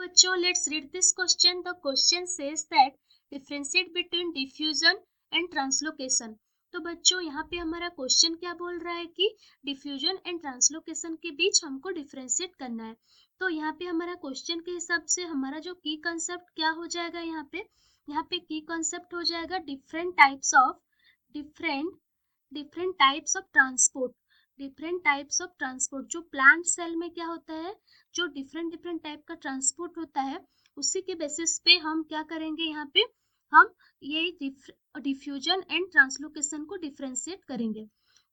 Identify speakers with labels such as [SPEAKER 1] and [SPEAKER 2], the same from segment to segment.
[SPEAKER 1] बच्चों let's read this question. The question says that differentiate between diffusion and translocation. तो बच्चों यहाँ पे हमारा क्वेश्चन क्या बोल रहा है कि डिफ्यूजन एंड ट्रांसलोकेशन के बीच हमको डिफरेंशिएट करना है। तो यहाँ पे हमारा क्वेश्चन के हिसाब से हमारा जो की कंसेप्ट क्या हो जाएगा, यहाँ पे की कंसेप्ट हो जाएगा different types of transport. Different types of transport जो प्लांट सेल में क्या होता है, जो डिफरेंट टाइप का ट्रांसपोर्ट होता है, उसी के बेसिस पे हम क्या करेंगे, यहाँ पे हम ये डिफ्यूजन एंड ट्रांसलोकेशन को डिफरेंशिएट करेंगे।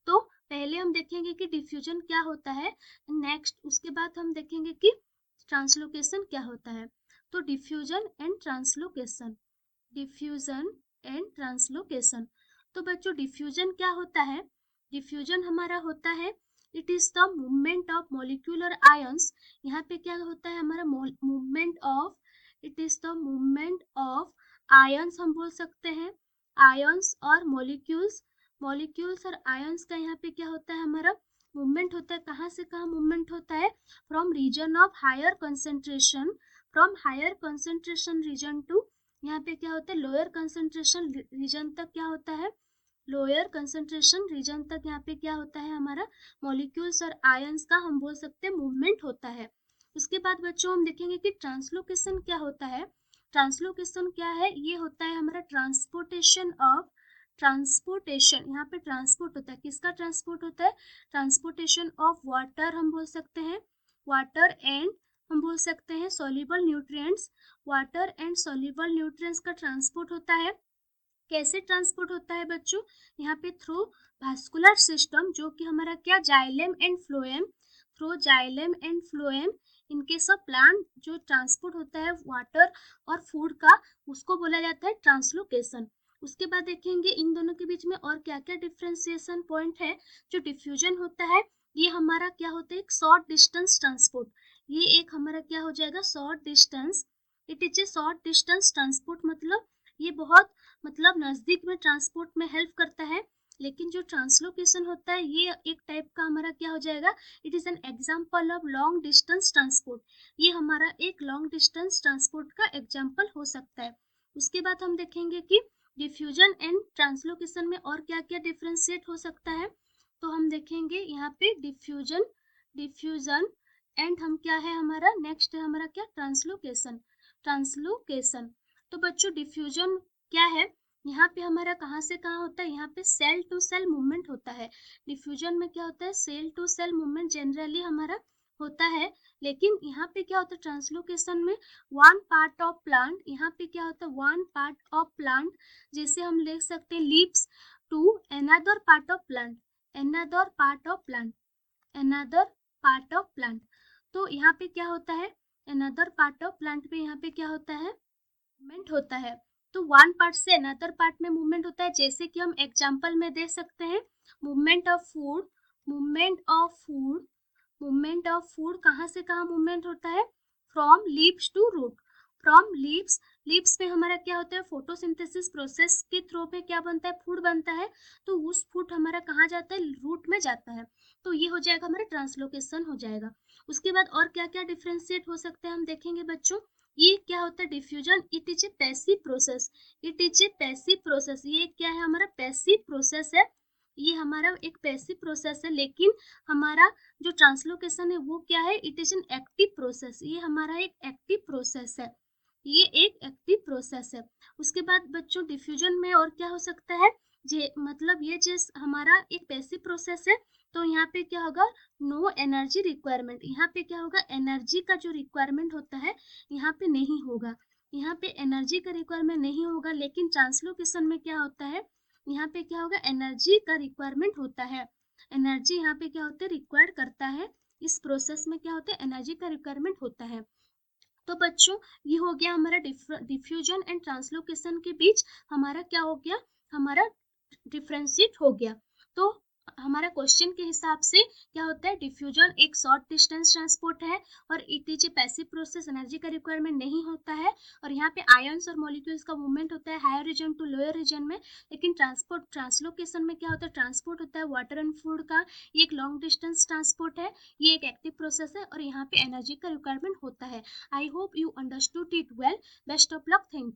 [SPEAKER 1] तो पहले हम देखेंगे कि डिफ्यूजन क्या होता है, नेक्स्ट उसके बाद हम देखेंगे कि ट्रांसलोकेशन क्या होता है। तो डिफ्यूजन एंड ट्रांसलोकेशन। तो बच्चों डिफ्यूजन क्या होता है, डिफ्यूजन हमारा होता है it is the movement of molecular ions. यहाँ पे क्या होता है हमारा मूवमेंट ऑफ आयंस, हम बोल सकते हैं आयंस और मॉलिक्यूल्स और आयंस का यहाँ पे क्या होता है हमारा मूवमेंट होता है। कहाँ से कहाँ मूवमेंट होता है, from region of higher concentration region to, यहाँ पे क्या होता है लोअर कंसेंट्रेशन रीजन तक, क्या होता है लोअर कंसेंट्रेशन रीजन तक यहाँ पे क्या होता है हमारा मॉलिक्यूल्स और आयंस का हम बोल सकते हैं मूवमेंट होता है। उसके बाद बच्चों हम देखेंगे कि ट्रांसलोकेशन क्या होता है। ट्रांसलोकेशन क्या है, ये होता है हमारा ट्रांसपोर्टेशन, यहाँ पे ट्रांसपोर्ट होता है, किसका ट्रांसपोर्ट होता है, ट्रांसपोर्टेशन ऑफ वाटर हम बोल सकते हैं, वाटर एंड हम बोल सकते हैं soluble nutrients, water and soluble nutrients का ट्रांसपोर्ट होता है। कैसे ट्रांसपोर्ट होता है बच्चों, यहाँ पे थ्रू वास्कुलर सिस्टम, जो कि हमारा क्या जाइलम एंड फ्लोएम, इनके सब प्लांट जो ट्रांसपोर्ट होता है वाटर और फूड का, उसको बोला जाता है ट्रांसलोकेशन। उसके बाद देखेंगे इन दोनों के बीच में और क्या क्या डिफ्रेंसिएशन पॉइंट है। जो डिफ्यूजन होता है ये हमारा क्या होता है एक शॉर्ट डिस्टेंस ट्रांसपोर्ट, ये एक हमारा क्या हो जाएगा short distance, it is a short distance transport, मतलब ये बहुत नजदीक में ट्रांसपोर्ट में हेल्प करता है। लेकिन जो ट्रांसलोकेशन होता है ये एक टाइप का हमारा क्या हो जाएगा, it is an example of long distance transport, ये हमारा एक लॉन्ग डिस्टेंस ट्रांसपोर्ट का एग्जांपल हो सकता है। उसके बाद हम देखेंगे कि डिफ्यूजन एंड ट्रांसलोकेशन में और क्या क्या डिफ्रेंशिएट हो सकता है। तो हम देखेंगे यहाँ पे डिफ्यूजन एंड हम क्या है हमारा नेक्स्ट है हमारा क्या ट्रांसलोकेशन। तो बच्चों डिफ्यूजन क्या है, यहाँ पे हमारा कहाँ से कहाँ होता है, यहाँ पे सेल टू सेल मूवमेंट होता है। डिफ्यूजन में क्या होता है cell to cell movement generally हमारा होता है। लेकिन यहाँ पे क्या होता है ट्रांसलोकेशन में वन पार्ट ऑफ प्लांट, यहाँ पे क्या होता है वन पार्ट ऑफ प्लांट, जैसे हम लिख सकते हैं leaves to another part of plant, तो यहाँ पे क्या होता है अनदर पार्ट ऑफ प्लांट पे यहाँ पे क्या होता है मूवमेंट होता है। तो वन पार्ट से अनदर पार्ट में मूवमेंट होता है, जैसे कि हम एग्जांपल में दे सकते हैं मूवमेंट ऑफ फूड कहाँ से कहाँ मूवमेंट होता है, from leaves to root, leaves में हमारा क्या होता है फोटोसिंथेसिस प्रोसेस के थ्रू पे क्या बनता है फूड बनता है, तो उस फूड हमारा कहाँ जाता है रूट में जाता है, तो ये हो जाएगा हमारा ट्रांसलोकेशन हो जाएगा। उसके बाद और क्या क्या डिफ्रेंशिएट हो सकते हैं हम देखेंगे बच्चों। ये क्या होता है diffusion, it is a passive process, ये क्या है हमारा पैसिव प्रोसेस है, ये हमारा एक पैसिव प्रोसेस है। लेकिन हमारा जो ट्रांसलोकेशन है वो क्या है, it is an active process, ये हमारा एक एक्टिव प्रोसेस है। उसके बाद बच्चों डिफ्यूजन में और क्या हो सकता है, ये जिस हमारा एक पैसिव प्रोसेस है, तो यहाँ पे क्या होगा नो एनर्जी रिक्वायरमेंट, यहाँ पे क्या होगा एनर्जी का जो रिक्वायरमेंट होता है यहाँ पे नहीं होगा, एनर्जी का रिक्वायरमेंट नहीं होगा। लेकिन ट्रांसलोकेशन में क्या होता है, यहाँ पे क्या होगा एनर्जी का रिक्वायरमेंट होता है, एनर्जी यहाँ पे क्या होता है रिक्वायर्ड करता है, इस प्रोसेस में क्या होता है एनर्जी का रिक्वायरमेंट होता है। तो बच्चों ये हो गया हमारा डिफ्यूजन एंड ट्रांसलोकेशन के बीच हमारा क्या हो गया, हमारा डिफरेंशिएट हो गया। तो हमारा क्वेश्चन के हिसाब से क्या होता है, डिफ्यूजन एक शॉर्ट डिस्टेंस ट्रांसपोर्ट है और it is a passive process, energy का रिक्वायरमेंट नहीं होता है, और यहाँ पे आयंस और मॉलिक्यूल्स का मूवमेंट होता है higher region to lower region में। लेकिन ट्रांसपोर्ट ट्रांसलोकेशन में क्या होता है, ट्रांसपोर्ट होता है वाटर एंड फूड का, ये एक लॉन्ग डिस्टेंस ट्रांसपोर्ट है, ये एक एक्टिव प्रोसेस है और यहाँ पे एनर्जी का रिक्वायरमेंट होता है। I hope you understood it well. Best of luck, thank you.